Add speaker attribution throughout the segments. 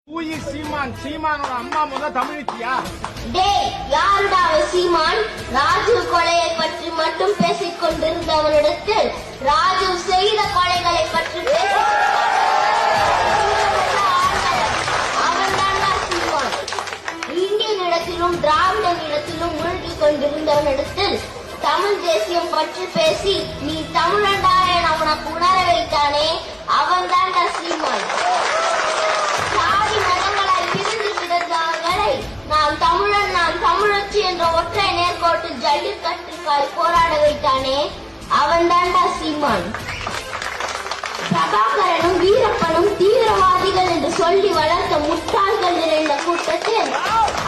Speaker 1: சீமான் சீமானோட அம்மா முதல் தமிழிச்சியா?
Speaker 2: டேய், யாருடா சீமான்? ராஜு கொலையை பற்றி மட்டும் பேசிக் கொண்டிருந்தவனிடத்தில் ராஜு செய்த கொலைகளை பற்றி அவன்தான்டா சீமான். இந்தியன் இடத்திலும் திராவிடன் இடத்திலும் மூழ்கி கொண்டிருந்தவனிடத்தில் தமிழ் தேசியம் பற்றி பேசி நீ தமிழண்டா என உனக்கு உணர வைத்தானே, அவன்தான்டா சீமான். சாதி மதங்களால் பிரிந்து கிடந்தவர்களை நான் தமிழன் நான் தமிழச்சி என்ற ஒற்றை நேர்கோட்டில் ஜல்லிக்கட்டுக்காய் போராட வைத்தானே, அவன்தான்டா சீமான். பிரபாகரனும் வீரப்பனும் தீவிரவாதிகள் என்று சொல்லி வளர்த்த முட்டாள்கள் நிறைந்த கூட்டத்தில்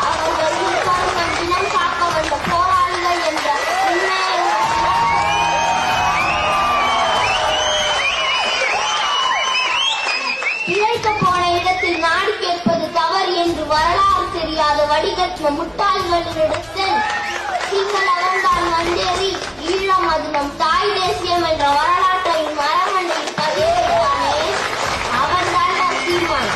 Speaker 2: அவர்கள் இருப்பார்கள் தினம் காக்க வந்த போராளிகள் என்ற உண்மையை பிழைக்க போன இடத்தில் நாடு கேட்பது தவறு என்று வரலாறு தெரியாத வடிகட்டின முட்டாள்களிடத்தில் சிங்கள அவன்தான் வந்தேறி ஈழம் அது நம் தாய் தேசியம் என்ற வரலாற்றை மரமண்டையில் பதிவிட்டானே, அவன்தான் சீமான்.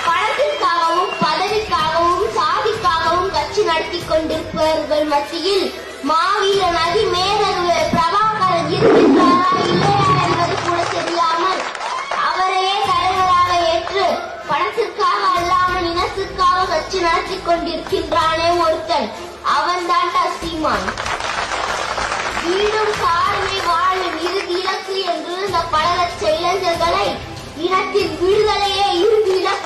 Speaker 2: பணத்திற்காகவும் பதவிக்காகவும் சாதிக்காகவும் கட்சி நடத்தி கொண்டிருப்பவர்கள் மத்தியில் மாவீர நதி மேதகு பிரபாகரன் இருக்கின்றாரா இல்லையா என்பது கூட தெரியாமல் அவரையே தலைவராக ஏற்று பணத்திற்காக அல்லாமல் இனத்திற்காக கட்சி நடத்தி கொண்டிருக்கின்றானே ஒருத்தன், அவன்தான்டா சீமான். வீடும் சார்மை வாழும் இறுதி இலக்கு என்று இந்த பல லட்ச இளைஞர்களை இனத்தின் விடுதலையே இறுதி இலக்கு